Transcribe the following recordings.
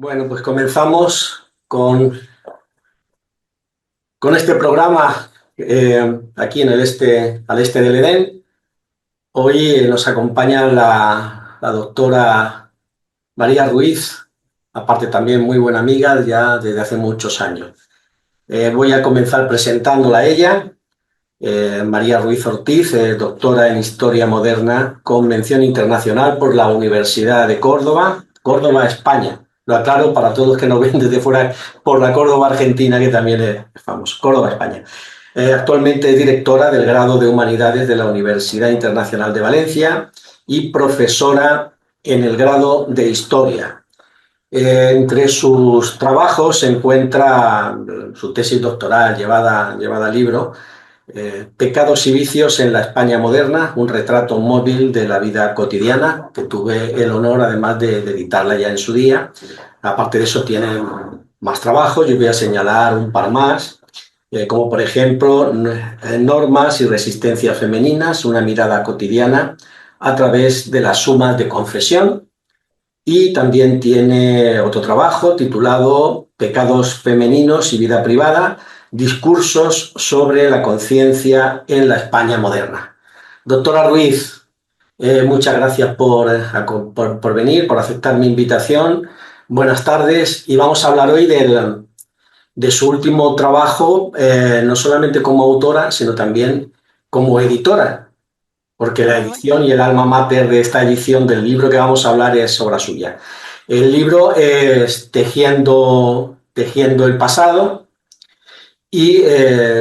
Bueno, pues comenzamos con este programa aquí en al este del Edén. Hoy nos acompaña la doctora María Ruiz, aparte también muy buena amiga ya desde hace muchos años. Voy a comenzar presentándola a ella. María Ruiz Ortiz, doctora en Historia Moderna con mención internacional por la Universidad de Córdoba, Córdoba, España. Lo aclaro para todos los que nos ven desde fuera por la Córdoba Argentina, que también es famoso. Córdoba, España. Actualmente es directora del grado de Humanidades de la Universidad Internacional de Valencia y profesora en el grado de Historia. Entre sus trabajos se encuentra su tesis doctoral llevada a libro, Pecados y vicios en la España moderna, un retrato móvil de la vida cotidiana, que tuve el honor además de editarla ya en su día. Aparte de eso tiene más trabajos, yo voy a señalar un par más, como por ejemplo Normas y resistencias femeninas, una mirada cotidiana a través de las sumas de confesión. Y también tiene otro trabajo titulado Pecados femeninos y vida privada, discursos sobre la conciencia en la España moderna. Doctora Ruiz, muchas gracias por venir, por aceptar mi invitación. Buenas tardes y vamos a hablar hoy de su último trabajo, no solamente como autora, sino también como editora, porque la Bueno, edición y el alma mater de esta edición del libro que vamos a hablar es obra suya. El libro es Tejiendo el pasado y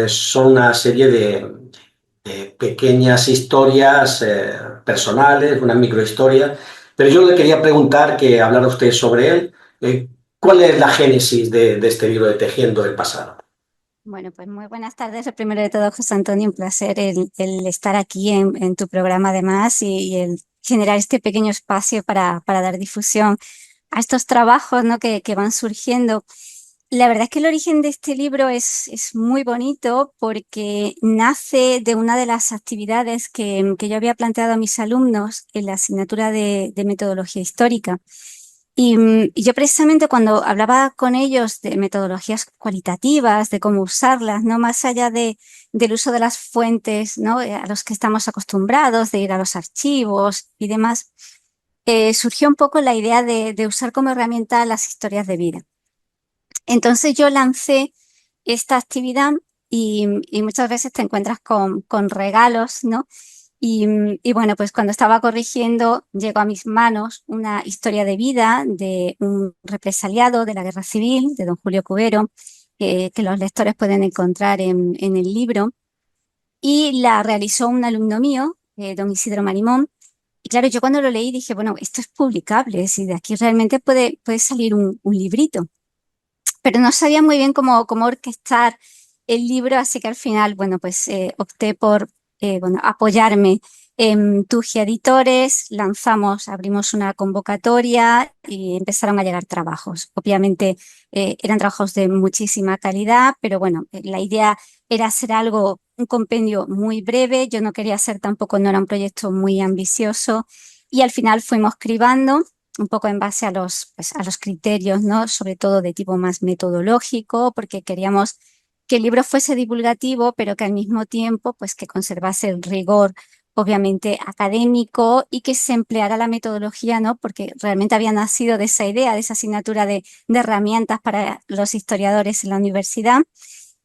son una serie de pequeñas historias personales, una microhistoria, pero yo le quería preguntar, que hablara usted sobre él, ¿cuál es la génesis de este libro de Tejiendo el pasado? pues muy buenas tardes. Lo primero de todo, José Antonio, un placer el estar aquí en tu programa además y el generar este pequeño espacio para dar difusión a estos trabajos, ¿no? que van surgiendo. La verdad es que el origen de este libro es muy bonito porque nace de una de las actividades que yo había planteado a mis alumnos en la asignatura de metodología histórica. Y yo precisamente cuando hablaba con ellos de metodologías cualitativas, de cómo usarlas, no más allá del uso de las fuentes, ¿no? A los que estamos acostumbrados, de ir a los archivos y demás, surgió un poco la idea de usar como herramienta las historias de vida. Entonces yo lancé esta actividad y muchas veces te encuentras con regalos, ¿no? Y bueno, pues cuando estaba corrigiendo, llegó a mis manos una historia de vida de un represaliado de la Guerra Civil, de don Julio Cubero, que los lectores pueden encontrar en el libro, y la realizó un alumno mío, don Isidro Marimón. Y claro, yo cuando lo leí dije, bueno, esto es publicable, es decir, de aquí realmente puede salir un librito, pero no sabía muy bien cómo orquestar el libro, así que al final, bueno, pues opté por bueno, apoyarme en Tugia Editores, abrimos una convocatoria y empezaron a llegar trabajos. Obviamente eran trabajos de muchísima calidad, pero bueno, la idea era hacer algo, un compendio muy breve, yo no quería hacer tampoco, no era un proyecto muy ambicioso y al final fuimos cribando un poco en base a pues, a los criterios, ¿no? Sobre todo de tipo más metodológico, porque queríamos que el libro fuese divulgativo, pero que al mismo tiempo, pues que conservase el rigor, obviamente, académico y que se empleara la metodología, ¿no? Porque realmente había nacido de esa idea, de esa asignatura de herramientas para los historiadores en la universidad.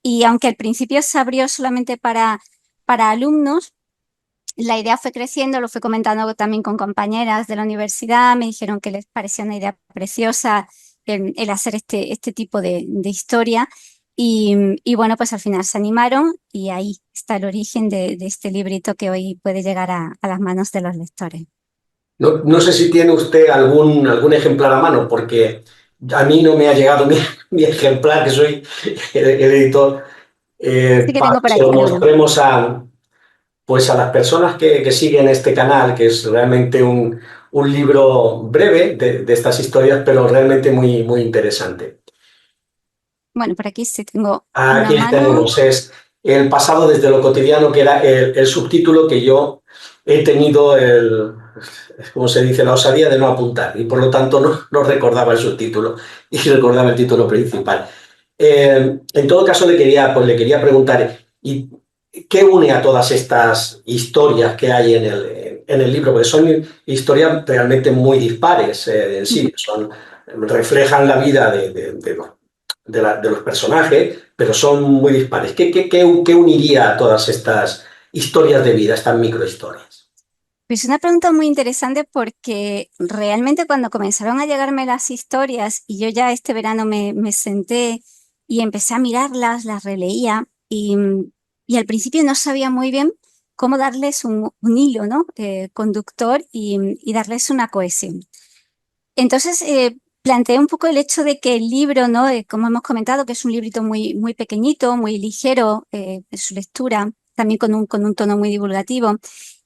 Y aunque al principio se abrió solamente para alumnos, la idea fue creciendo, lo fui comentando también con compañeras de la universidad, me dijeron que les parecía una idea preciosa el hacer este tipo de historia y bueno, pues al final se animaron y ahí está el origen de este librito que hoy puede llegar a las manos de los lectores. No sé si tiene usted algún ejemplar a mano, porque a mí no me ha llegado mi ejemplar, que soy el editor, Sí que para tengo por que se lo aquí uno. mostremos pues a las personas que siguen este canal, que es realmente un libro breve de estas historias, pero realmente muy interesante. Bueno, por aquí sí tengo una Aquí mano. tenemos, es El pasado desde lo cotidiano, que era el subtítulo que yo he tenido ¿cómo se dice?, la osadía de no apuntar y por lo tanto no recordaba el subtítulo y recordaba el título principal. En todo caso, le quería preguntar, ¿y qué une a todas estas historias que hay en el libro? Porque son historias realmente muy dispares en sí, reflejan la vida de los personajes, pero son muy dispares. ¿Qué uniría a todas estas historias de vida, estas microhistorias? Pues una pregunta muy interesante porque realmente cuando comenzaron a llegarme las historias y yo ya este verano me senté y empecé a mirarlas, las releía y al principio no sabía muy bien cómo darles un hilo, ¿no? Conductor y darles una cohesión. Entonces, planteé un poco el hecho de que el libro, ¿no? Como hemos comentado, que es un librito muy pequeñito, muy ligero en su lectura, también con un tono muy divulgativo,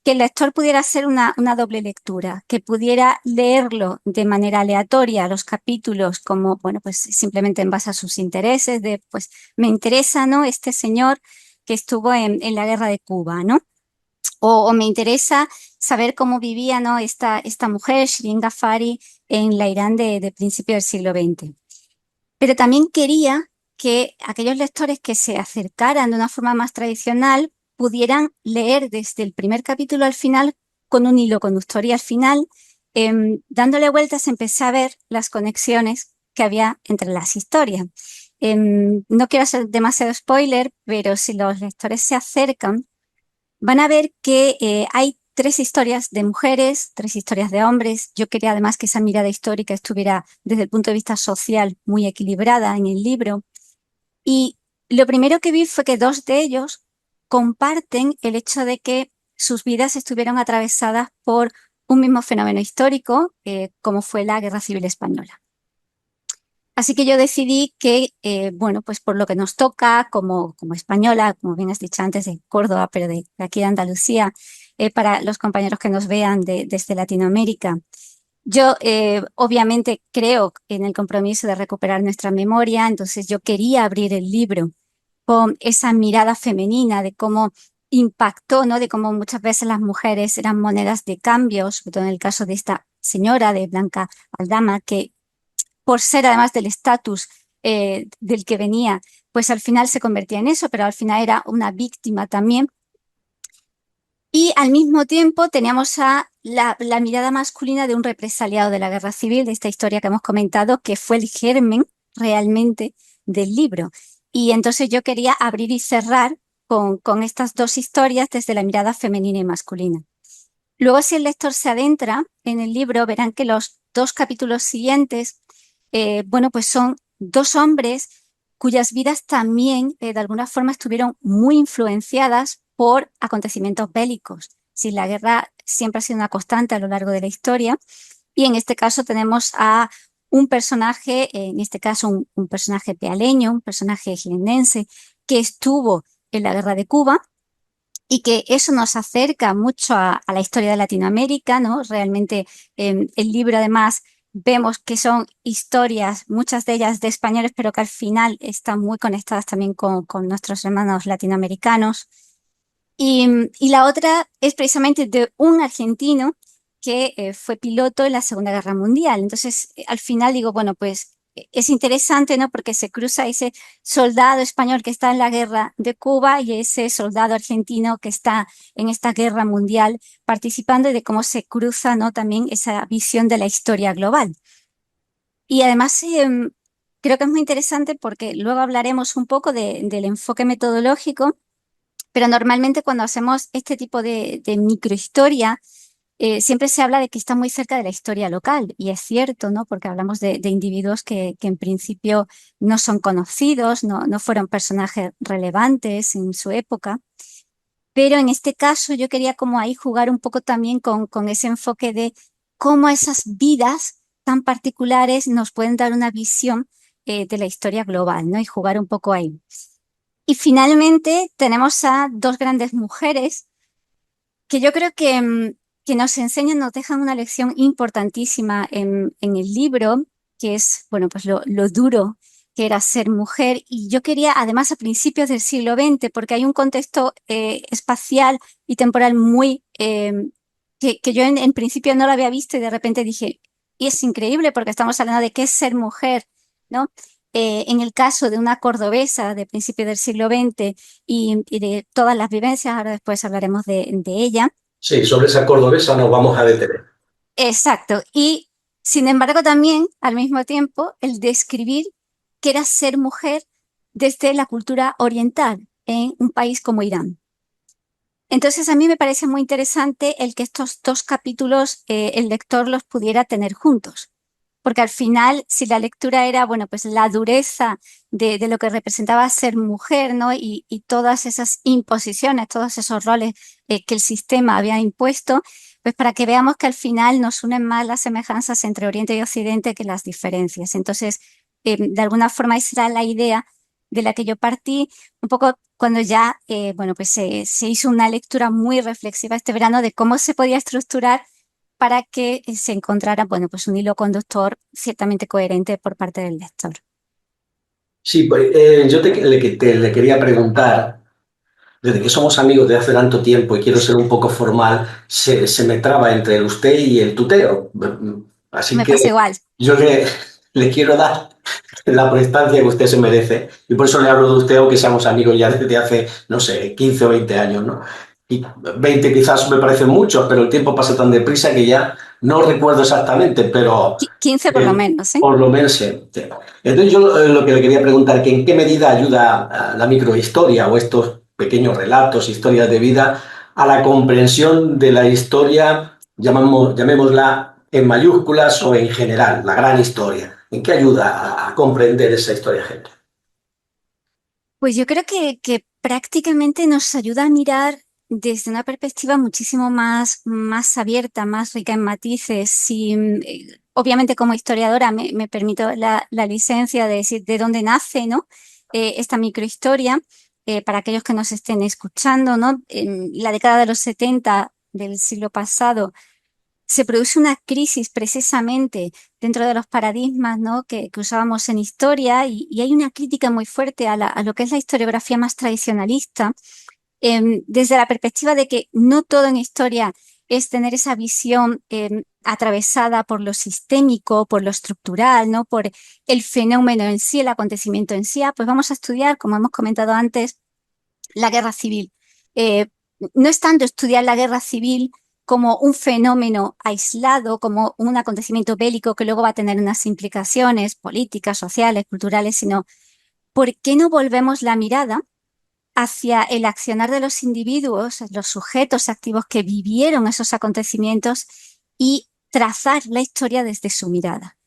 que el lector pudiera hacer una doble lectura, que pudiera leerlo de manera aleatoria, los capítulos, como, bueno, pues simplemente en base a sus intereses, de, pues, me interesa, ¿no? Este señor que estuvo en la guerra de Cuba, ¿no? O me interesa saber cómo vivía, ¿no? esta mujer, Shirin Ghaffari, en la Irán de principio del siglo XX. Pero también quería que aquellos lectores que se acercaran de una forma más tradicional pudieran leer desde el primer capítulo al final con un hilo conductor y al final, dándole vueltas, empecé a ver las conexiones que había entre las historias. No quiero hacer demasiado spoiler, pero si los lectores se acercan, van a ver que hay tres historias de mujeres, tres historias de hombres. Yo quería además que esa mirada histórica estuviera desde el punto de vista social muy equilibrada en el libro. Y lo primero que vi fue que dos de ellos comparten el hecho de que sus vidas estuvieron atravesadas por un mismo fenómeno histórico, como fue la Guerra Civil Española. Así que yo decidí que, bueno, pues por lo que nos toca como española, como bien has dicho antes, de Córdoba, pero de aquí de Andalucía, para los compañeros que nos vean desde Latinoamérica, yo obviamente creo en el compromiso de recuperar nuestra memoria, entonces yo quería abrir el libro con esa mirada femenina de cómo impactó, ¿no? De cómo muchas veces las mujeres eran monedas de cambio, sobre todo en el caso de esta señora de Blanca Aldama, que por ser además del estatus del que venía, pues al final se convertía en eso, pero al final era una víctima también. Y al mismo tiempo teníamos a la mirada masculina de un represaliado de la guerra civil, de esta historia que hemos comentado, que fue el germen realmente del libro. Y entonces yo quería abrir y cerrar con estas dos historias desde la mirada femenina y masculina. Luego, si el lector se adentra en el libro, verán que los dos capítulos siguientes, bueno, pues son dos hombres cuyas vidas también, de alguna forma, estuvieron muy influenciadas por acontecimientos bélicos. Si la guerra siempre ha sido una constante a lo largo de la historia, y en este caso tenemos a un personaje, en este caso un personaje pealeño, un personaje jiennense, que estuvo en la guerra de Cuba y que eso nos acerca mucho a la historia de Latinoamérica, ¿no? Realmente el libro además vemos que son historias, muchas de ellas de españoles, pero que al final están muy conectadas también con nuestros hermanos latinoamericanos. Y la otra es precisamente de un argentino que fue piloto en la Segunda Guerra Mundial. Entonces, al final digo, bueno, pues es interesante, ¿no? Porque se cruza ese soldado español que está en la guerra de Cuba y ese soldado argentino que está en esta guerra mundial participando y de cómo se cruza, ¿no? También esa visión de la historia global. Y además, creo que es muy interesante porque luego hablaremos un poco del enfoque metodológico, pero normalmente cuando hacemos este tipo de microhistoria, siempre se habla de que está muy cerca de la historia local, y es cierto, ¿no? Porque hablamos de individuos que en principio no son conocidos, no fueron personajes relevantes en su época, pero en este caso yo quería como ahí jugar un poco también con ese enfoque de cómo esas vidas tan particulares nos pueden dar una visión de la historia global, ¿no? Y jugar un poco ahí. Y finalmente tenemos a dos grandes mujeres que yo creo que nos enseñan, nos dejan una lección importantísima en el libro, que es, bueno, pues lo duro que era ser mujer. Y yo quería, además, a principios del siglo XX, porque hay un contexto espacial y temporal muy que yo en principio no lo había visto y de repente dije, y es increíble porque estamos hablando de qué es ser mujer, ¿no? En el caso de una cordobesa de principios del siglo XX y de todas las vivencias, ahora después hablaremos de ella. Sí, sobre esa cordobesa nos vamos a detener. Exacto. Y sin embargo también al mismo tiempo el describir qué era ser mujer desde la cultura oriental en un país como Irán. Entonces, a mí me parece muy interesante el que estos dos capítulos el lector los pudiera tener juntos, porque al final, si la lectura era, bueno, pues la dureza de lo que representaba ser mujer, ¿no? Y todas esas imposiciones, todos esos roles que el sistema había impuesto, pues para que veamos que al final nos unen más las semejanzas entre Oriente y Occidente que las diferencias. Entonces, de alguna forma, esa era la idea de la que yo partí un poco cuando ya, bueno, pues se hizo una lectura muy reflexiva este verano de cómo se podía estructurar para que se encontrara, bueno, pues un hilo conductor ciertamente coherente por parte del lector. Sí, pues, yo le quería preguntar, desde que somos amigos de hace tanto tiempo y quiero ser un poco formal, se me traba entre el usted y el tuteo. Así Me que pasa igual. yo le quiero dar la prestancia que usted se merece y por eso le hablo de usted, aunque seamos amigos ya desde hace, no sé, 15 o 20 años, ¿no? Y 20 quizás me parecen muchos, pero el tiempo pasa tan deprisa que ya no recuerdo exactamente, pero 15 por lo menos, ¿eh? por lo menos sí. Entonces yo lo que le quería preguntar, que ¿en qué medida ayuda la microhistoria o estos pequeños relatos, historias de vida, a la comprensión de la historia, llamémosla en mayúsculas o en general, la gran historia? ¿En qué ayuda a comprender esa historia, gente? Pues yo creo que prácticamente nos ayuda a mirar desde una perspectiva muchísimo más abierta, más rica en matices. Y, obviamente como historiadora me permito la licencia de decir de dónde nace, ¿no? Esta microhistoria, para aquellos que nos estén escuchando, ¿no? En la década de los 70 del siglo pasado, se produce una crisis precisamente dentro de los paradigmas, ¿no? que usábamos en historia y hay una crítica muy fuerte a lo que es la historiografía más tradicionalista, desde la perspectiva de que no todo en historia es tener esa visión atravesada por lo sistémico, por lo estructural, ¿no? Por el fenómeno en sí, el acontecimiento en sí. Pues vamos a estudiar, como hemos comentado antes, la guerra civil. Eh, no es tanto estudiar la guerra civil como un fenómeno aislado, como un acontecimiento bélico que luego va a tener unas implicaciones políticas, sociales, culturales, sino ¿por qué no volvemos la mirada hacia el accionar de los individuos, los sujetos activos que vivieron esos acontecimientos y trazar la historia desde su mirada?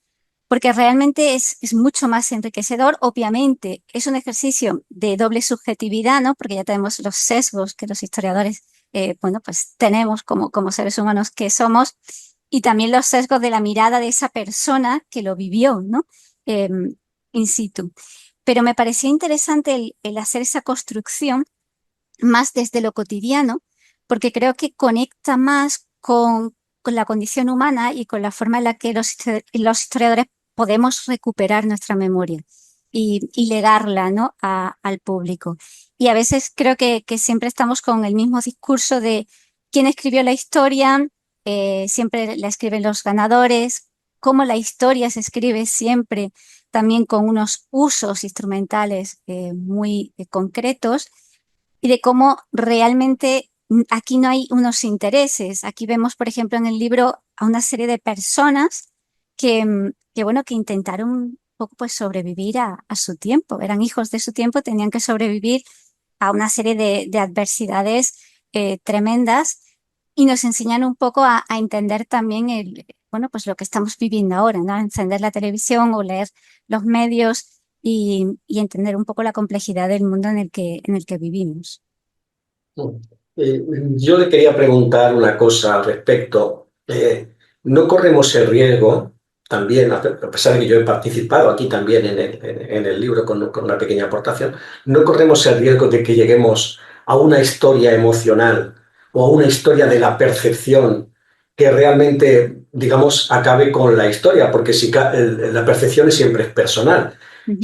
Porque realmente es mucho más enriquecedor. Obviamente es un ejercicio de doble subjetividad, ¿no? Porque ya tenemos los sesgos que los historiadores, bueno, pues tenemos como seres humanos que somos, y también los sesgos de la mirada de esa persona que lo vivió, ¿no? Eh, in situ. Pero me pareció interesante el hacer esa construcción más desde lo cotidiano, porque creo que conecta más con la condición humana y con la forma en la que los historiadores podemos recuperar nuestra memoria y legarla, ¿no? al público. Y a veces creo que siempre estamos con el mismo discurso de quién escribió la historia, siempre la escriben los ganadores, cómo la historia se escribe siempre también con unos usos instrumentales muy concretos y de cómo realmente aquí no hay unos intereses. Aquí vemos, por ejemplo, en el libro a una serie de personas bueno, que intentaron un poco pues sobrevivir a su tiempo. Eran hijos de su tiempo, tenían que sobrevivir a una serie de adversidades tremendas y nos enseñan un poco a entender también bueno, pues lo que estamos viviendo ahora, ¿no? Encender la televisión o leer los medios y entender un poco la complejidad del mundo en el que vivimos. Eh, yo le quería preguntar una cosa al respecto. ¿No corremos el riesgo también, a pesar de que yo he participado aquí también en el libro con una pequeña aportación, no corremos el riesgo de que lleguemos a una historia emocional o a una historia de la percepción que realmente, digamos, acabe con la historia? Porque si la percepción siempre es personal. Ujú.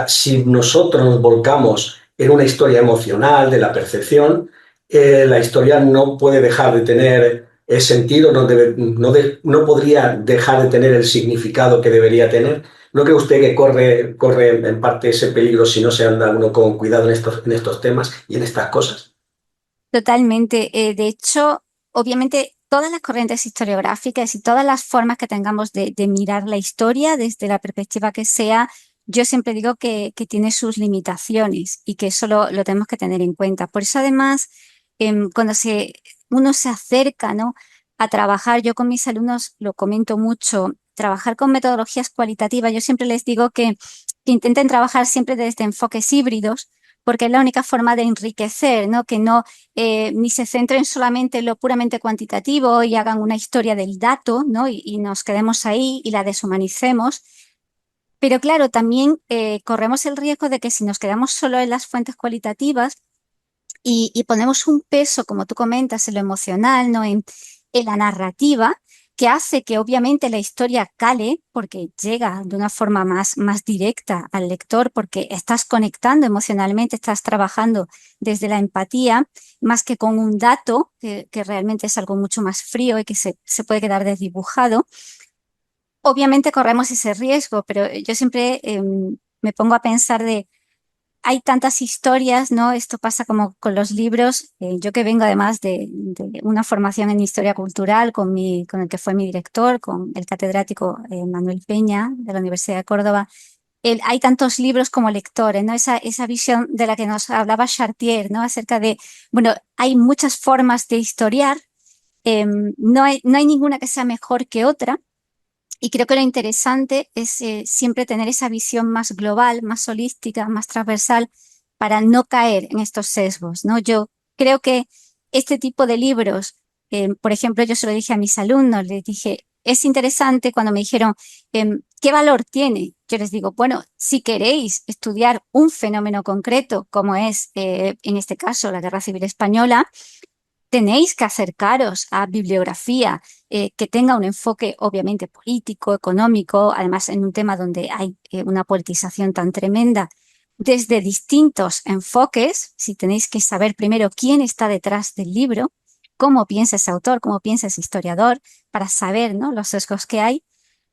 Si nosotros nos volcamos en una historia emocional de la percepción, la historia no puede dejar de tener el sentido, no podría dejar de tener el significado que debería tener. ¿No cree usted que corre en parte ese peligro si no se anda uno con cuidado en estos temas y en estas cosas? Totalmente. De hecho, obviamente, todas las corrientes historiográficas y todas las formas que tengamos de mirar la historia desde la perspectiva que sea, yo siempre digo que tiene sus limitaciones y que eso lo tenemos que tener en cuenta. Por eso, además, cuando uno se acerca, ¿no?, a trabajar, yo con mis alumnos lo comento mucho, trabajar con metodologías cualitativas, yo siempre les digo que intenten trabajar siempre desde enfoques híbridos, porque es la única forma de enriquecer, ¿no? Que no ni se centren solamente en lo puramente cuantitativo y hagan una historia del dato, ¿no? Y nos quedemos ahí y la deshumanicemos. Pero claro, también corremos el riesgo de que si nos quedamos solo en las fuentes cualitativas y ponemos un peso, como tú comentas, en lo emocional, ¿no? En la narrativa, que hace que obviamente la historia cale, porque llega de una forma más directa al lector, porque estás conectando emocionalmente, estás trabajando desde la empatía, más que con un dato, que realmente es algo mucho más frío y que se puede quedar desdibujado. Obviamente corremos ese riesgo, pero yo siempre me pongo a pensar de hay tantas historias, ¿no? Esto pasa como con los libros. Yo que vengo además de una formación en historia cultural con el que fue mi director, con el catedrático Manuel Peña de la Universidad de Córdoba, hay tantos libros como lectores, ¿no? Esa visión de la que nos hablaba Chartier, ¿no? Acerca de, bueno, hay muchas formas de historiar, no hay ninguna que sea mejor que otra. Y creo que lo interesante es siempre tener esa visión más global, más holística, más transversal, para no caer en estos sesgos, ¿no? Yo creo que este tipo de libros, por ejemplo, yo se lo dije a mis alumnos, les dije, es interesante cuando me dijeron, ¿qué valor tiene? Yo les digo, bueno, si queréis estudiar un fenómeno concreto, como es, en este caso, la Guerra Civil Española, tenéis que acercaros a bibliografía que tenga un enfoque obviamente político, económico, además en un tema donde hay una politización tan tremenda, desde distintos enfoques. Si tenéis que saber primero quién está detrás del libro, cómo piensa ese autor, cómo piensa ese historiador, para saber, ¿no?, los sesgos que hay.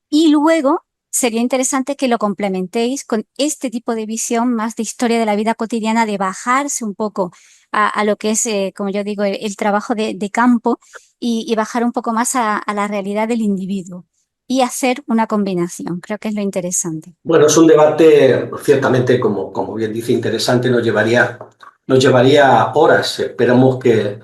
Y luego sería interesante que lo complementéis con este tipo de visión más de historia de la vida cotidiana, de bajarse un poco a lo que es, como yo digo, el trabajo de campo y bajar un poco más a la realidad del individuo y hacer una combinación. Creo que es lo interesante. Bueno, es un debate ciertamente, como bien dice, interesante, nos llevaría horas. Esperamos eh,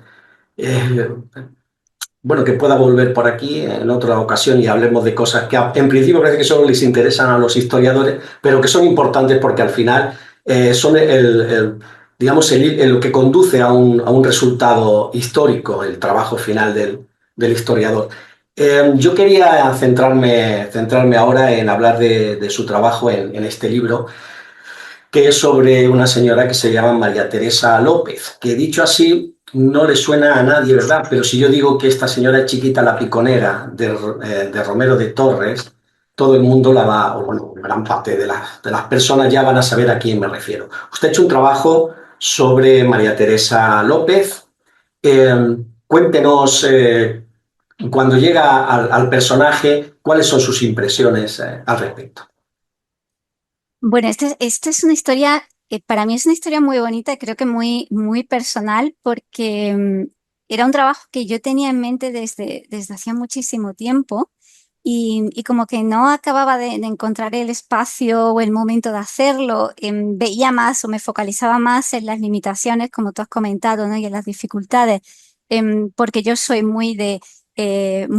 que pueda volver por aquí en otra ocasión y hablemos de cosas que en principio parece que solo les interesan a los historiadores, pero que son importantes porque al final son digamos, lo que conduce a un resultado histórico, el trabajo final del historiador. Yo quería centrarme ahora en hablar de su trabajo en este libro, que es sobre una señora que se llama María Teresa López, que dicho así no le suena a nadie, ¿verdad? Pero si yo digo que esta señora es Chiquita la Piconera de Romero de Torres, todo el mundo la va, o bueno, gran parte de las personas ya van a saber a quién me refiero. Usted ha hecho un trabajo sobre María Teresa López. Cuéntenos, cuando llega al personaje, cuáles son sus impresiones al respecto. Bueno, esta es una historia, para mí es una historia muy bonita, creo que muy personal, porque era un trabajo que yo tenía en mente desde hacía muchísimo tiempo y como que no acababa de encontrar el espacio o el momento de hacerlo. Veía más o me focalizaba más en las limitaciones, como tú has comentado, ¿no?, y en las dificultades, porque yo soy muy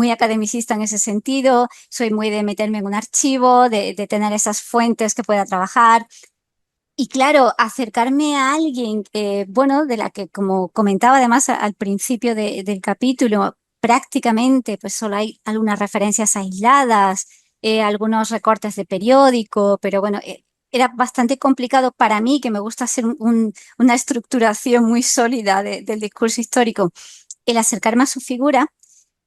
academicista en ese sentido, soy muy de meterme en un archivo, de tener esas fuentes que pueda trabajar. Y claro, acercarme a alguien, bueno, de la que, como comentaba además al principio del capítulo, prácticamente pues solo hay algunas referencias aisladas, algunos recortes de periódico, pero bueno, era bastante complicado para mí, que me gusta hacer una estructuración muy sólida del discurso histórico, el acercarme a su figura.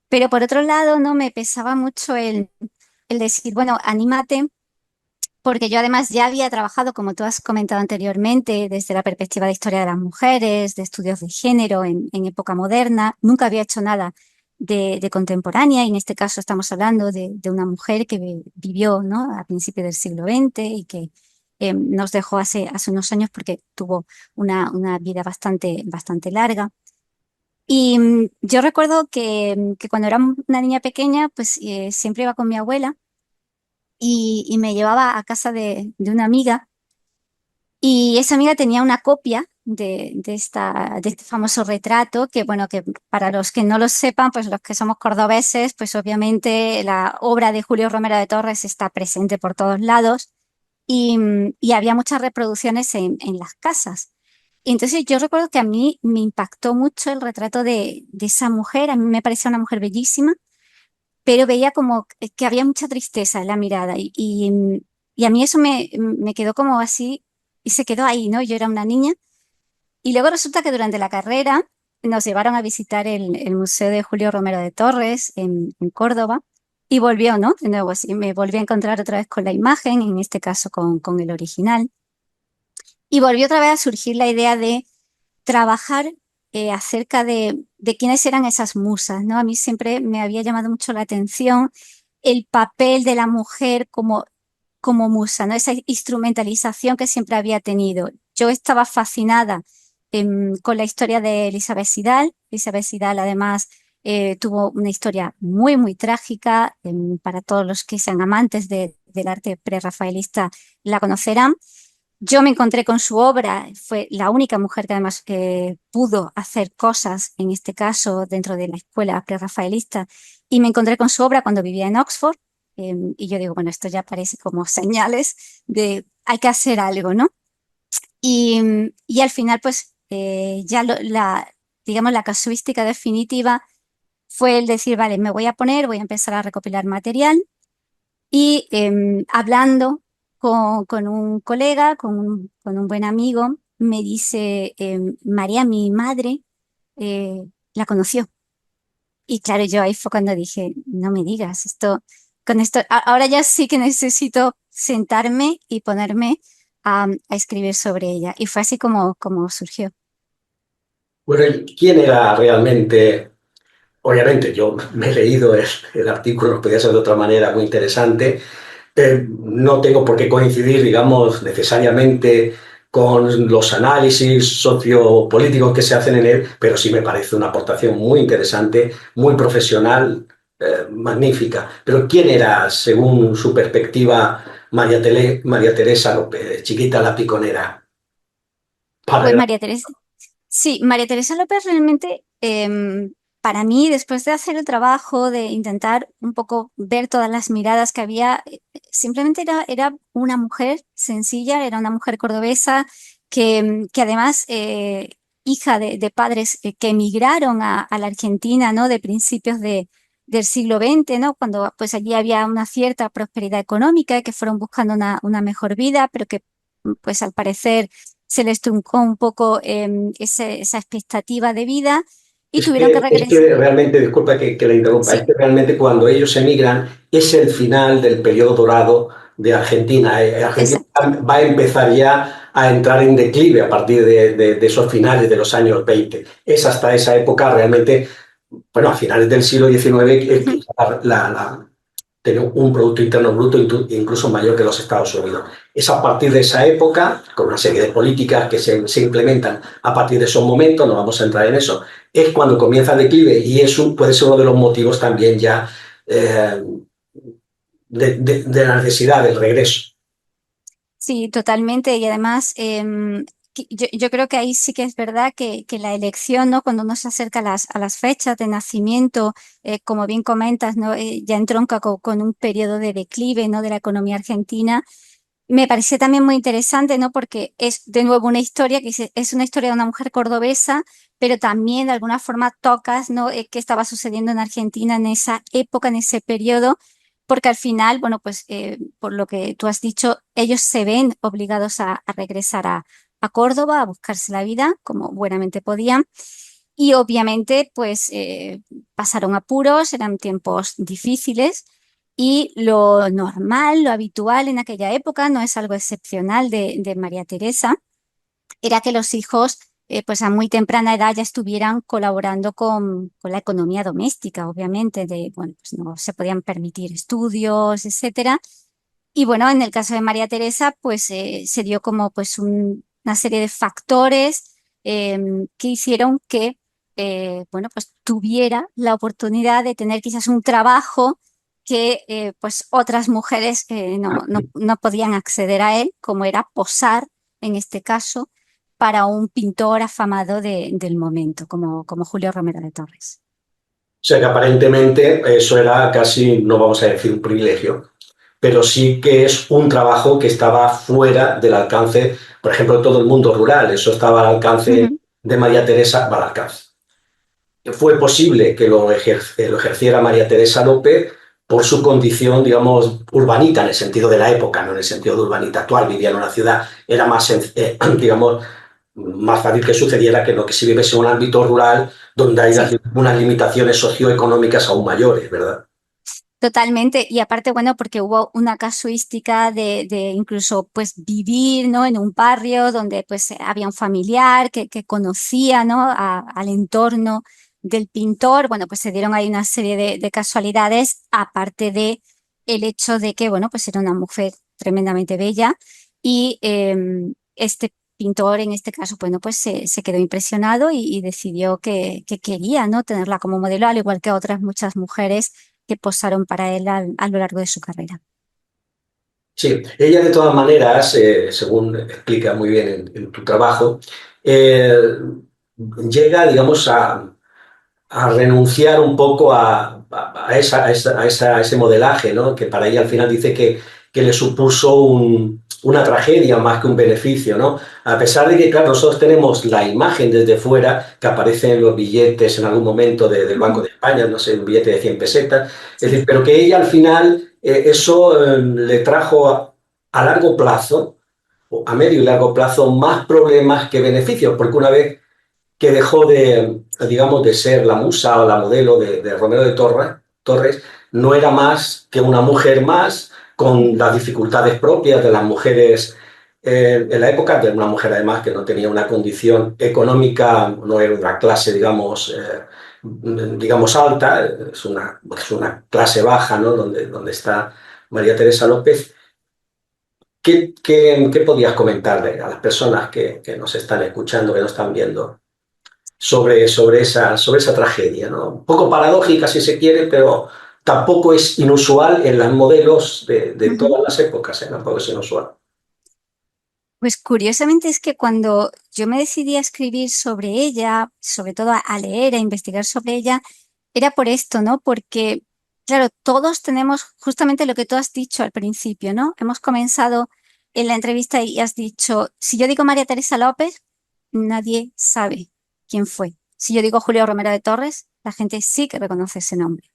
Pero por otro lado, no me pesaba mucho el decir, bueno, anímate porque yo además ya había trabajado, como tú has comentado anteriormente, desde la perspectiva de historia de las mujeres, de estudios de género en época moderna. Nunca había hecho nada de contemporánea y en este caso estamos hablando de una mujer que vivió, ¿no?, a principios del siglo XX y que nos dejó hace unos años porque tuvo una vida bastante larga. Y yo recuerdo que cuando era una niña pequeña, pues siempre iba con mi abuela y me llevaba a casa de una amiga y esa amiga tenía una copia de este famoso retrato que, bueno, que para los que no lo sepan, pues los que somos cordobeses, pues obviamente la obra de Julio Romero de Torres está presente por todos lados y había muchas reproducciones en las casas. Y entonces yo recuerdo que a mí me impactó mucho el retrato de esa mujer, a mí me parecía una mujer bellísima, pero veía como que había mucha tristeza en la mirada y a mí eso me quedó como así y se quedó ahí, ¿no? Yo era una niña y luego resulta que durante la carrera nos llevaron a visitar el Museo de Julio Romero de Torres en Córdoba y volvió, ¿no? De nuevo, así me volví a encontrar otra vez con la imagen, en este caso con el original, y volvió otra vez a surgir la idea de trabajar acerca de quiénes eran esas musas, ¿no? A mí siempre me había llamado mucho la atención el papel de la mujer como musa, ¿no? Esa instrumentalización que siempre había tenido. Yo estaba fascinada con la historia de Elizabeth Sidal. Elizabeth Sidal, además, tuvo una historia muy trágica. Para todos los que sean amantes del arte prerrafaelista la conocerán. Yo me encontré con su obra, fue la única mujer que además pudo hacer cosas, en este caso dentro de la escuela prerrafaelista, y me encontré con su obra cuando vivía en Oxford, y yo digo, bueno, esto ya parece como señales de hay que hacer algo, ¿no? Y al final, pues ya digamos, la casuística definitiva fue el decir, vale, me voy a poner, voy a empezar a recopilar material y hablando con un colega, con un buen amigo, me dice, María, mi madre la conoció. Y claro, yo ahí fue cuando dije, no me digas, con esto, ahora ya sí que necesito sentarme y ponerme a escribir sobre ella. Y fue así como surgió. Bueno, ¿y quién era realmente? Obviamente, yo me he leído el artículo, no podía ser de otra manera, muy interesante. No tengo por qué coincidir, digamos, necesariamente con los análisis sociopolíticos que se hacen en él, pero sí me parece una aportación muy interesante, muy profesional, magnífica. Pero ¿quién era, según su perspectiva, María Teresa López, chiquita la piconera? Para Pues el... María Teresa. Sí, María Teresa López realmente, para mí, después de hacer el trabajo, de intentar un poco ver todas las miradas que había, simplemente era una mujer sencilla, era una mujer cordobesa que además, hija de padres que emigraron a la Argentina, ¿no? De principios del siglo XX, ¿no? Cuando pues allí había una cierta prosperidad económica y que fueron buscando una mejor vida, pero que pues al parecer se les truncó un poco esa expectativa de vida y tuvieron que Es regresar. que realmente, disculpa que la interrumpa, es Sí, que realmente cuando ellos emigran es el final del periodo dorado de Argentina. Argentina exacto. va a empezar ya a entrar en declive a partir de esos finales de los años 20. Es hasta esa época realmente, bueno, a finales del siglo XIX, Ujú. tiene un Producto Interno Bruto incluso mayor que los Estados Unidos. Es a partir de esa época, con una serie de políticas que se implementan a partir de esos momentos, no vamos a entrar en eso, es cuando comienza el declive y eso puede ser uno de los motivos también ya eh, de la necesidad del regreso. Sí, totalmente. Y además, yo creo que ahí sí que es verdad que la elección, ¿no? Cuando uno se acerca a las fechas de nacimiento, como bien comentas, ¿no? Ya entronca con un periodo de declive, ¿no? De la economía argentina. Me pareció también muy interesante, ¿no? Porque es de nuevo una historia es una historia de una mujer cordobesa, pero también de alguna forma tocas, ¿no? Qué estaba sucediendo en Argentina en esa época, en ese periodo, porque al final, bueno, pues por lo que tú has dicho, ellos se ven obligados a regresar a Córdoba, a buscarse la vida como buenamente podían. Y obviamente, pues pasaron apuros, eran tiempos difíciles. Y lo normal, lo habitual en aquella época, no es algo excepcional de María Teresa, era que los hijos, pues a muy temprana edad ya estuvieran colaborando con la economía doméstica, obviamente, bueno, pues no se podían permitir estudios, etcétera. Y bueno, en el caso de María Teresa, pues se dio como pues una serie de factores que hicieron que, bueno, pues tuviera la oportunidad de tener quizás un trabajo que pues otras mujeres no podían acceder a él, como era posar, en este caso, para un pintor afamado del momento, como Julio Romero de Torres. O sea que aparentemente eso era casi, no vamos a decir un privilegio, pero sí que es un trabajo que estaba fuera del alcance, por ejemplo, de todo el mundo rural. Eso estaba al alcance Ujú. de María Teresa, va al alcance. Fue posible que lo ejerciera María Teresa López por su condición, digamos, urbanita, en el sentido de la época, no en el sentido de urbanita actual. Vivía en una ciudad, era más, digamos, más fácil que sucediera que lo que si vives en un ámbito rural donde hay Sí. unas limitaciones socioeconómicas aún mayores, ¿verdad? Totalmente, y aparte, bueno, porque hubo una casuística de incluso pues vivir, ¿no? En un barrio donde pues había un familiar que conocía, ¿no? Al entorno del pintor, bueno, pues se dieron ahí una serie de casualidades, aparte de el hecho de que, bueno, pues era una mujer tremendamente bella y este pintor en este caso, bueno, pues se quedó impresionado y decidió que quería, ¿no? Tenerla como modelo, al igual que otras muchas mujeres que posaron para él a lo largo de su carrera. Sí, ella de todas maneras, según explica muy bien en tu trabajo, llega, digamos, a renunciar un poco a ese modelaje, ¿no? Que para ella al final dice que le supuso una tragedia más que un beneficio, ¿no? A pesar de que, claro, nosotros tenemos la imagen desde fuera que aparece en los billetes en algún momento del Banco Ujú. de España, no sé, un billete de 100 pesetas, es Sí, decir, pero que ella al final eso le trajo a largo plazo, o a medio y largo plazo, más problemas que beneficios, porque una vez que dejó de, digamos, de ser la musa o la modelo de Romero de Torres, no era más que una mujer más con las dificultades propias de las mujeres en la época, de una mujer además que no tenía una condición económica, no era una clase, digamos alta, es una clase baja, ¿no? Donde está María Teresa López. ¿Qué podías comentarle a las personas que nos están escuchando, que nos están viendo? Sobre esa tragedia, ¿no? Un poco paradójica si se quiere, pero tampoco es inusual en los modelos de ujú. todas las épocas, ¿eh? Tampoco es inusual. Pues curiosamente es que cuando yo me decidí a escribir sobre ella, sobre todo a leer, a investigar sobre ella, era por esto, ¿no? Porque, claro, todos tenemos justamente lo que tú has dicho al principio, ¿no? Hemos comenzado en la entrevista y has dicho, si yo digo María Teresa López, nadie sabe quién fue. Si yo digo Julio Romero de Torres, la gente sí que reconoce ese nombre.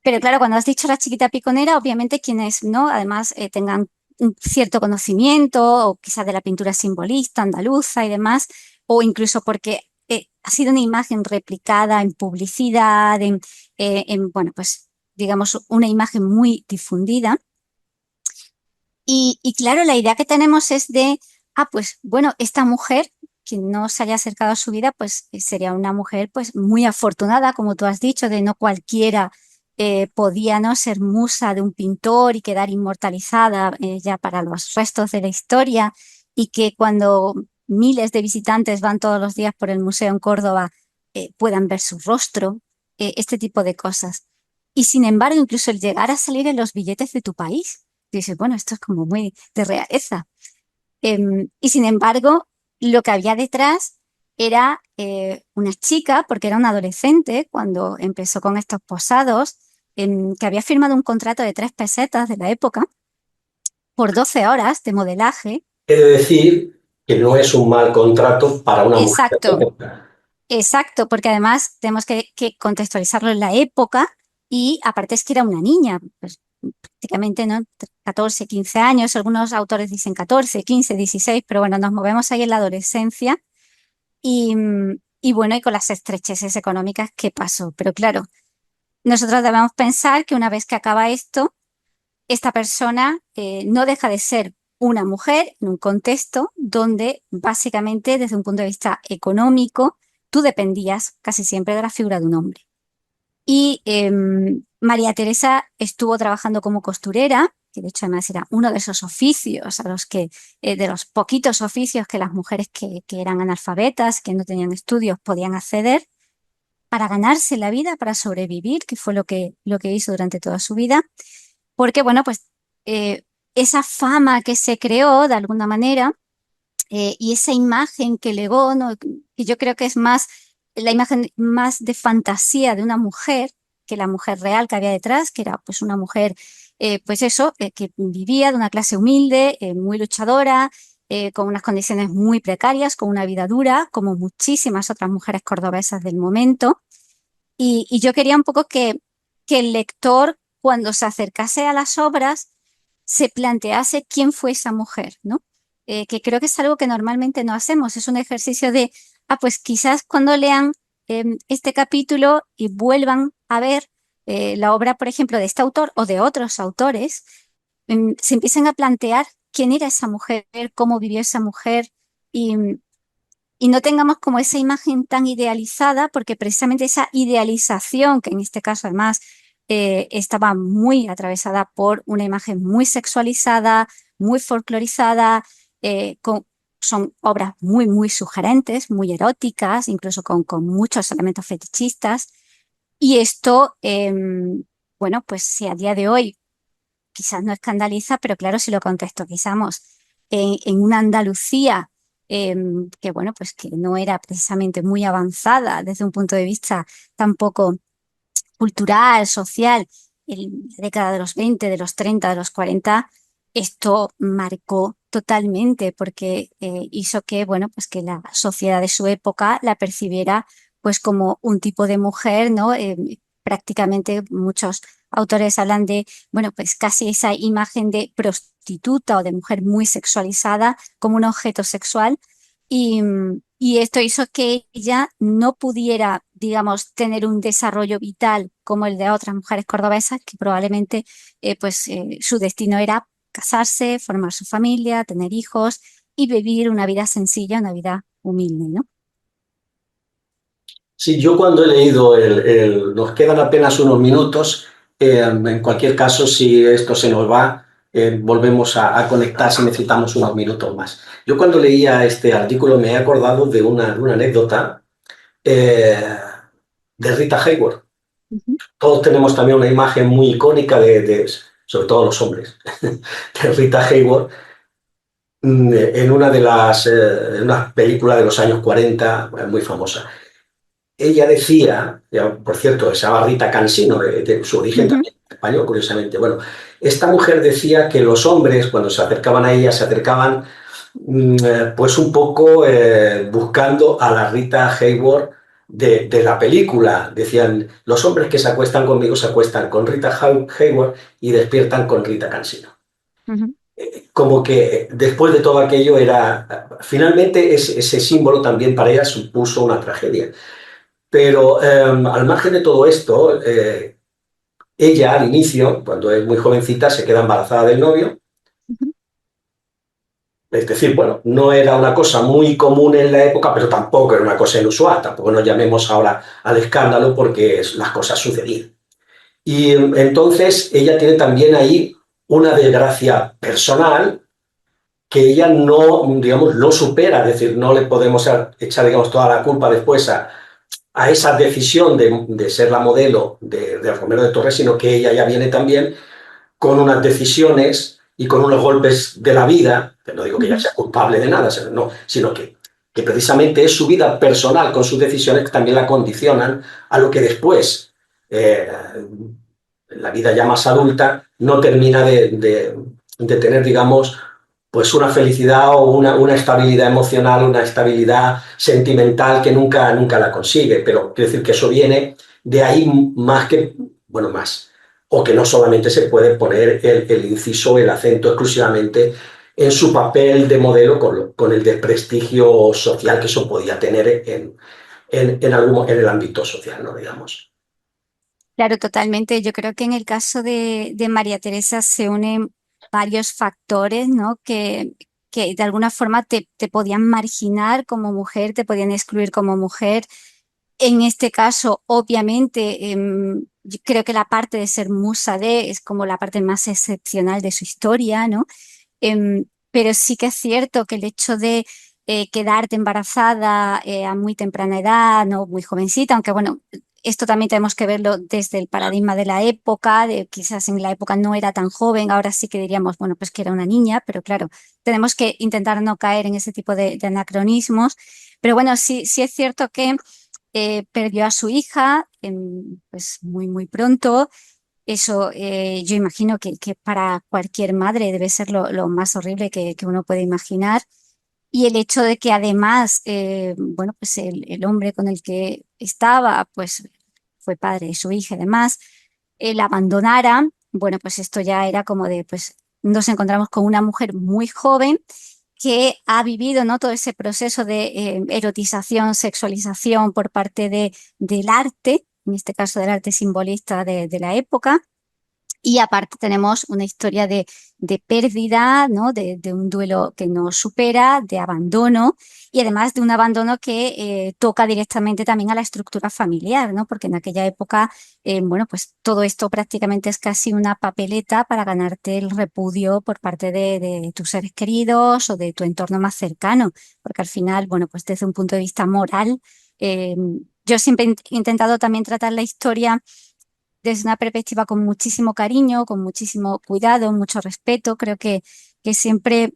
Pero claro, cuando has dicho la chiquita piconera, obviamente quienes no, además tengan un cierto conocimiento, o quizás de la pintura simbolista andaluza y demás, o incluso porque ha sido una imagen replicada en publicidad, bueno, pues digamos, una imagen muy difundida. Y claro, la idea que tenemos es pues bueno, esta mujer que no se haya acercado a su vida, pues sería una mujer pues muy afortunada, como tú has dicho, de no cualquiera podía no ser musa de un pintor y quedar inmortalizada ya para los restos de la historia y que cuando miles de visitantes van todos los días por el museo en Córdoba puedan ver su rostro, este tipo de cosas. Y sin embargo, incluso el llegar a salir en los billetes de tu país. Dices, bueno, esto es como muy de realeza. Y sin embargo, lo que había detrás era una chica, porque era una adolescente cuando empezó con estos posados, que había firmado un contrato de 3 pesetas de la época por 12 horas de modelaje. He de decir que no es un mal contrato para una mujer de la Exacto, época. exacto, porque además tenemos que contextualizarlo en la época y aparte es que era una niña, pues prácticamente, ¿no? 14, 15 años, algunos autores dicen 14, 15, 16, pero bueno, nos movemos ahí en la adolescencia y bueno, y con las estrecheces económicas, ¿qué pasó? Pero claro, nosotros debemos pensar que una vez que acaba esto, esta persona no deja de ser una mujer en un contexto donde básicamente desde un punto de vista económico tú dependías casi siempre de la figura de un hombre. Y María Teresa estuvo trabajando como costurera, que de hecho además era uno de esos oficios a los que, de los poquitos oficios que las mujeres que eran analfabetas, que no tenían estudios, podían acceder para ganarse la vida, para sobrevivir, que fue lo que hizo durante toda su vida. Porque, bueno, pues eh, esa fama que se creó de alguna manera y esa imagen que legó, ¿no? Que yo creo que es más la imagen más de fantasía de una mujer que la mujer real que había detrás, que era pues una mujer, pues eso, que vivía de una clase humilde, muy luchadora, con unas condiciones muy precarias, con una vida dura, como muchísimas otras mujeres cordobesas del momento. Y yo quería un poco que el lector, cuando se acercase a las obras, se plantease quién fue esa mujer, ¿no? Que creo que es algo que normalmente no hacemos. Es un ejercicio de, pues quizás cuando lean este capítulo y vuelvan a ver la obra, por ejemplo, de este autor o de otros autores, se empiecen a plantear quién era esa mujer, cómo vivió esa mujer y, y no tengamos como esa imagen tan idealizada, porque precisamente esa idealización, que en este caso además estaba muy atravesada por una imagen muy sexualizada, muy folclorizada, son obras muy, muy sugerentes, muy eróticas, incluso con muchos elementos fetichistas. Y esto, bueno, pues si a día de hoy quizás no escandaliza, pero claro, si lo contextualizamos en una Andalucía que, bueno, pues que no era precisamente muy avanzada desde un punto de vista tampoco cultural, social, en la década de los 20, de los 30, de los 40, esto marcó totalmente porque hizo que, bueno, pues que la sociedad de su época la percibiera pues como un tipo de mujer, ¿no? Prácticamente muchos autores hablan de, bueno, pues casi esa imagen de prostituta o de mujer muy sexualizada como un objeto sexual y, y esto hizo que ella no pudiera, digamos, tener un desarrollo vital como el de otras mujeres cordobesas, que probablemente su destino era casarse, formar su familia, tener hijos y vivir una vida sencilla, una vida humilde, ¿no? Sí, yo cuando he leído nos quedan apenas unos minutos, en cualquier caso, si esto se nos va, volvemos a conectar si necesitamos unos minutos más. Yo cuando leía este artículo me he acordado de una anécdota eh, de Rita Hayworth. Ujú, Todos tenemos también una imagen muy icónica sobre todo los hombres, de Rita Hayworth en una en una película de los años 40 muy famosa. Ella decía, ya, por cierto, esa barrita Cansino, de su origen ujú, también español, curiosamente. Bueno, esta mujer decía que los hombres, cuando se acercaban a ella, se acercaban pues un poco buscando a la Rita Hayworth de la película. Decían, los hombres que se acuestan conmigo se acuestan con Rita Hayworth y despiertan con Rita Cansino. ujú. Como que después de todo aquello era, finalmente ese símbolo también para ella supuso una tragedia. Pero al margen de todo esto, ella al inicio, cuando es muy jovencita, se queda embarazada del novio. Ujú. Es decir, bueno, no era una cosa muy común en la época, pero tampoco era una cosa inusual. Tampoco nos llamemos ahora al escándalo porque las cosas sucedían. Y entonces ella tiene también ahí una desgracia personal que ella no, digamos, no supera. Es decir, no le podemos echar, digamos, toda la culpa después a esa decisión de ser la modelo de Romero de Torres, sino que ella ya viene también con unas decisiones y con unos golpes de la vida, que no digo que ella Ujú. sea culpable de nada, no, sino que precisamente es su vida personal con sus decisiones que también la condicionan a lo que después, en la vida ya más adulta, no termina de tener, digamos, pues una felicidad o una estabilidad emocional, una estabilidad sentimental que nunca la consigue. Pero quiero decir que eso viene de ahí más que, bueno, más, o que no solamente se puede poner el inciso, el acento exclusivamente en su papel de modelo con el desprestigio social que eso podía tener en el ámbito social, ¿no? Digamos. Claro, totalmente. Yo creo que en el caso de María Teresa se unen varios factores, ¿no? Que de alguna forma te podían marginar como mujer, te podían excluir como mujer. En este caso, obviamente, yo creo que la parte de ser musa de es como la parte más excepcional de su historia, ¿no? Pero sí que es cierto que el hecho de quedarte embarazada a muy temprana edad, no muy jovencita, aunque bueno, esto también tenemos que verlo desde el paradigma de la época, de quizás en la época no era tan joven, ahora sí que diríamos, bueno, pues que era una niña, pero claro, tenemos que intentar no caer en ese tipo de anacronismos. Pero bueno, sí, sí es cierto que perdió a su hija pues muy pronto. Eso yo imagino que para cualquier madre debe ser lo más horrible que uno puede imaginar. Y el hecho de que además, bueno, pues el hombre con el que estaba, pues fue padre de su hija y demás, la abandonara, bueno, pues esto ya era como de, pues nos encontramos con una mujer muy joven que ha vivido, ¿no? Todo ese proceso de erotización, sexualización por parte del arte, en este caso del arte simbolista de la época, y aparte tenemos una historia de pérdida, ¿no? De un duelo que no supera, de abandono y además de un abandono que toca directamente también a la estructura familiar, ¿no? Porque en aquella época, bueno, pues todo esto prácticamente es casi una papeleta para ganarte el repudio por parte de tus seres queridos o de tu entorno más cercano, porque al final, bueno, pues desde un punto de vista moral, yo siempre he intentado también tratar la historia desde una perspectiva con muchísimo cariño, con muchísimo cuidado, mucho respeto. Creo que siempre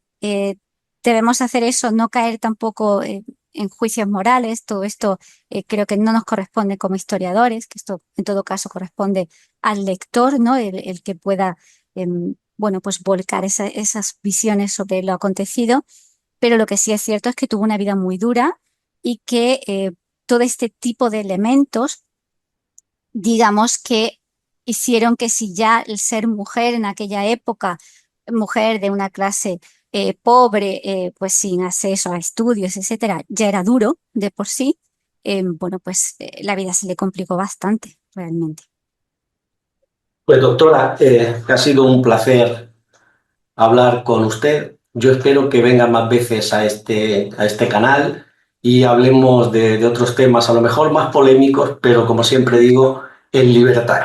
debemos hacer eso, no caer tampoco en juicios morales. Todo esto creo que no nos corresponde como historiadores, que esto en todo caso corresponde al lector, ¿no? El que pueda, bueno, pues volcar esas visiones sobre lo acontecido. Pero lo que sí es cierto es que tuvo una vida muy dura y que todo este tipo de elementos digamos que hicieron que si ya el ser mujer en aquella época, mujer de una clase pobre, pues sin acceso a estudios, etcétera, ya era duro de por sí, bueno, pues la vida se le complicó bastante, realmente. Pues doctora, ha sido un placer hablar con usted. Yo espero que venga más veces a este canal y hablemos de otros temas, a lo mejor más polémicos, pero como siempre digo, en libertad.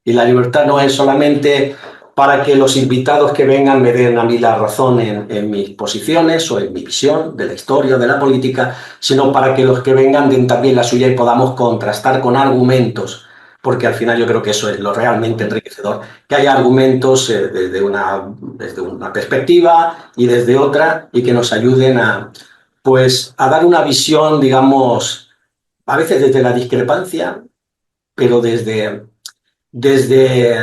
Y la libertad no es solamente para que los invitados que vengan me den a mí la razón en mis posiciones o en mi visión de la historia o de la política, sino para que los que vengan den también la suya y podamos contrastar con argumentos, porque al final yo creo que eso es lo realmente enriquecedor, que haya argumentos desde una perspectiva y desde otra y que nos ayuden pues, a dar una visión, digamos, a veces desde la discrepancia, pero desde, desde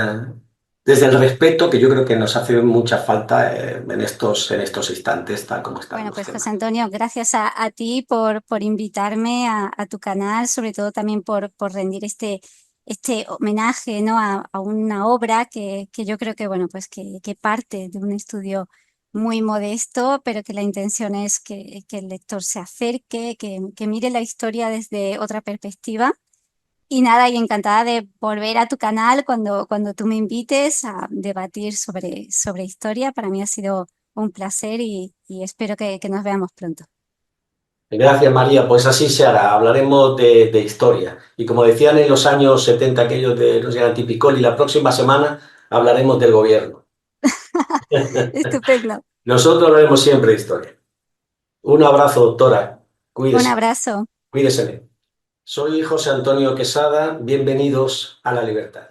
el respeto que yo creo que nos hace mucha falta en estos instantes, tal como están Bueno, los pues José temas. Antonio, gracias a ti por invitarme a tu canal, sobre todo también por rendir este homenaje, ¿no? A una obra que yo creo que, bueno, pues que parte de un estudio muy modesto, pero que la intención es que el lector se acerque, que mire la historia desde otra perspectiva. Y nada, y encantada de volver a tu canal cuando tú me invites a debatir sobre historia. Para mí ha sido un placer y espero que nos veamos pronto. Gracias, María. Pues así se hará. Hablaremos de historia. Y como decían en los años 70 aquellos de los Antipicoli, la próxima semana hablaremos del gobierno. Estupendo. Nosotros hablaremos siempre de historia. Un abrazo, doctora. Un Cuídese, abrazo. cuídese. Soy José Antonio Quesada. Bienvenidos a la libertad.